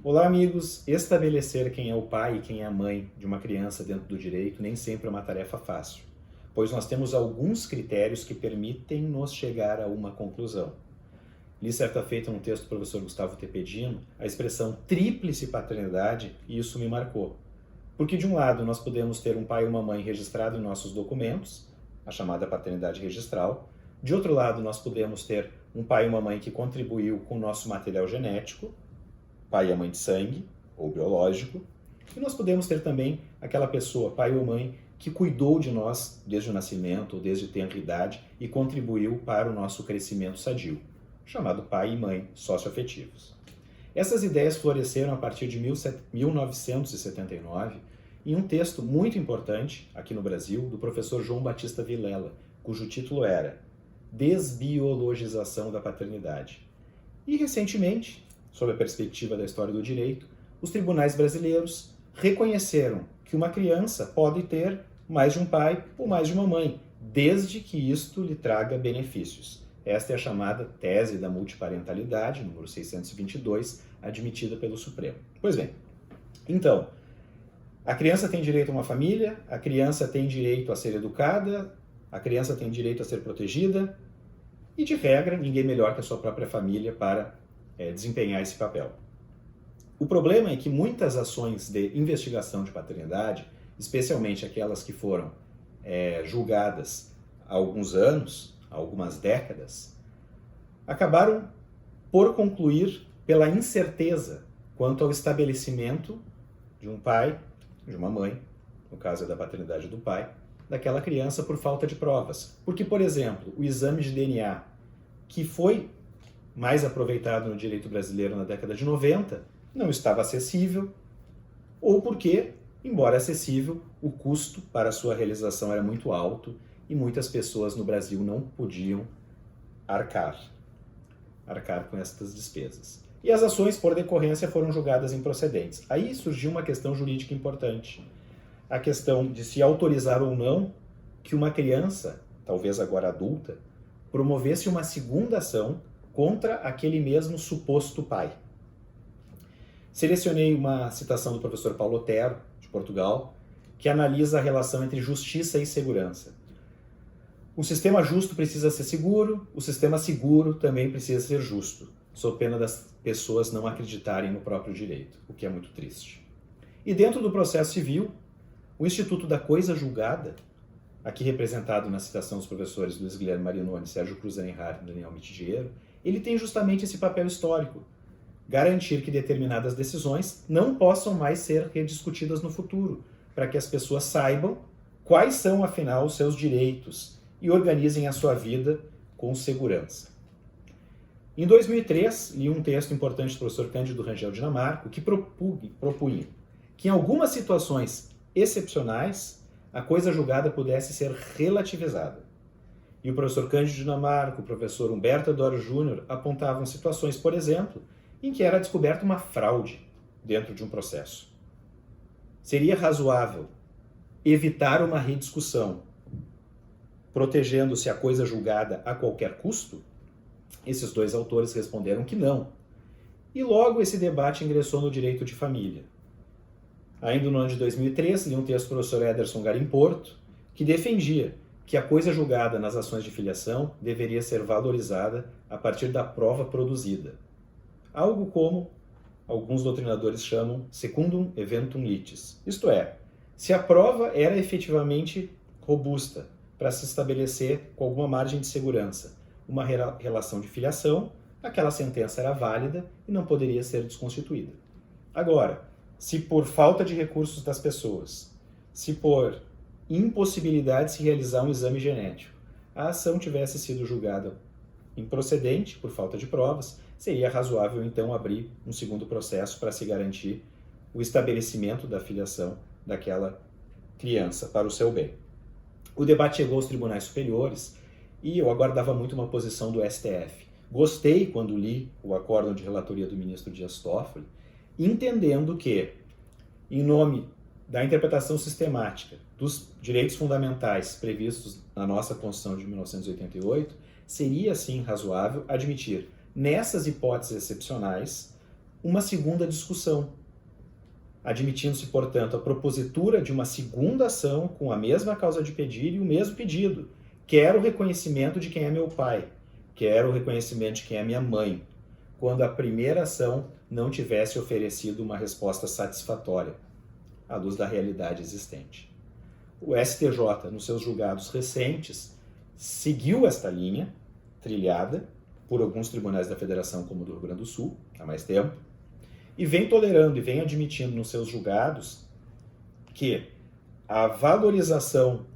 Olá, amigos! Estabelecer quem é o pai e quem é a mãe de uma criança dentro do direito nem sempre é uma tarefa fácil, pois nós temos alguns critérios que permitem nos chegar a uma conclusão. Li certa feita num texto do professor Gustavo Tepedino a expressão tríplice paternidade e isso me marcou. Porque de um lado nós podemos ter um pai e uma mãe registrado em nossos documentos, a chamada paternidade registral. De outro lado nós podemos ter um pai e uma mãe que contribuiu com o nosso material genético, pai e a mãe de sangue, ou biológico, e nós podemos ter também aquela pessoa, pai ou mãe, que cuidou de nós desde o nascimento ou desde tenra idade e contribuiu para o nosso crescimento sadio, chamado pai e mãe socioafetivos. Essas ideias floresceram a partir de 1979 em um texto muito importante aqui no Brasil do professor João Batista Vilela, cujo título era Desbiologização da Paternidade. E recentemente, sob a perspectiva da história do direito, os tribunais brasileiros reconheceram que uma criança pode ter mais de um pai ou mais de uma mãe, desde que isto lhe traga benefícios. Esta é a chamada tese da multiparentalidade, número 622, admitida pelo Supremo. Pois bem, então, a criança tem direito a uma família, a criança tem direito a ser educada, a criança tem direito a ser protegida, e de regra, ninguém melhor que a sua própria família para desempenhar esse papel. O problema é que muitas ações de investigação de paternidade, especialmente aquelas que foram julgadas há alguns anos, há algumas décadas, acabaram por concluir pela incerteza quanto ao estabelecimento de um pai, de uma mãe, no caso é da paternidade do pai, daquela criança por falta de provas. Porque, por exemplo, o exame de DNA, que foi mais aproveitado no direito brasileiro na década de 90, não estava acessível, ou porque, embora acessível, o custo para sua realização era muito alto e muitas pessoas no Brasil não podiam arcar com estas despesas. E as ações, por decorrência, foram julgadas improcedentes. Aí surgiu uma questão jurídica importante. A questão de se autorizar ou não que uma criança, talvez agora adulta, promovesse uma segunda ação contra aquele mesmo suposto pai. Selecionei uma citação do professor Paulo Otero, de Portugal, que analisa a relação entre justiça e segurança. O sistema justo precisa ser seguro, o sistema seguro também precisa ser justo, sob pena das pessoas não acreditarem no próprio direito, o que é muito triste. E dentro do processo civil, o Instituto da Coisa Julgada, aqui representado na citação dos professores Luiz Guilherme Marinoni, Sérgio Cruz Reinhardt e Daniel Mitidiero, ele tem justamente esse papel histórico, garantir que determinadas decisões não possam mais ser rediscutidas no futuro, para que as pessoas saibam quais são, afinal, os seus direitos e organizem a sua vida com segurança. Em 2003, li um texto importante do professor Cândido Rangel Dinamarco que propunha que em algumas situações excepcionais a coisa julgada pudesse ser relativizada. E o professor Cândido Dinamarco, o professor Humberto Adoro Júnior apontavam situações, por exemplo, em que era descoberta uma fraude dentro de um processo. Seria razoável evitar uma rediscussão, protegendo-se a coisa julgada a qualquer custo? Esses dois autores responderam que não. E logo esse debate ingressou no direito de família. Ainda no ano de 2003, li um texto do professor Ederson Garimporto, que defendia que a coisa julgada nas ações de filiação deveria ser valorizada a partir da prova produzida. Algo como alguns doutrinadores chamam secundum eventum litis. Isto é, se a prova era efetivamente robusta para se estabelecer com alguma margem de segurança uma relação de filiação, aquela sentença era válida e não poderia ser desconstituída. Agora, se por falta de recursos das pessoas, se por impossibilidade de se realizar um exame genético, a ação tivesse sido julgada improcedente por falta de provas, seria razoável então abrir um segundo processo para se garantir o estabelecimento da filiação daquela criança para o seu bem. O debate chegou aos tribunais superiores e eu aguardava muito uma posição do STF. Gostei quando li o acórdão de relatoria do ministro Dias Toffoli, entendendo que, em nome da interpretação sistemática dos direitos fundamentais previstos na nossa Constituição de 1988, seria, sim, razoável admitir, nessas hipóteses excepcionais, uma segunda discussão, admitindo-se, portanto, a propositura de uma segunda ação com a mesma causa de pedir e o mesmo pedido. Quero o reconhecimento de quem é meu pai, quero o reconhecimento de quem é minha mãe, quando a primeira ação não tivesse oferecido uma resposta satisfatória, à luz da realidade existente. O STJ, nos seus julgados recentes, seguiu esta linha, trilhada por alguns tribunais da Federação, como o do Rio Grande do Sul, há mais tempo, e vem tolerando e vem admitindo nos seus julgados que a valorização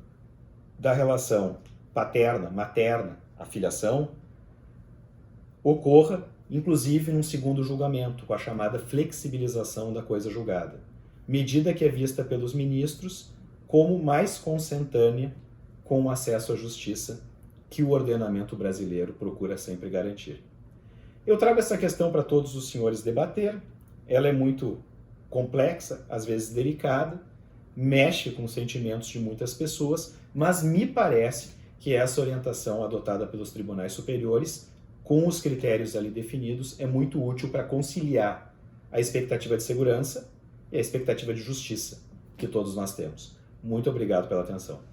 da relação paterna, materna, a filiação, ocorra, inclusive, num segundo julgamento, com a chamada flexibilização da coisa julgada, medida que é vista pelos ministros como mais consentânea com o acesso à justiça que o ordenamento brasileiro procura sempre garantir. Eu trago essa questão para todos os senhores debater. Ela é muito complexa, às vezes delicada, mexe com os sentimentos de muitas pessoas, mas me parece que essa orientação adotada pelos tribunais superiores, com os critérios ali definidos, é muito útil para conciliar a expectativa de segurança e a expectativa de justiça que todos nós temos. Muito obrigado pela atenção.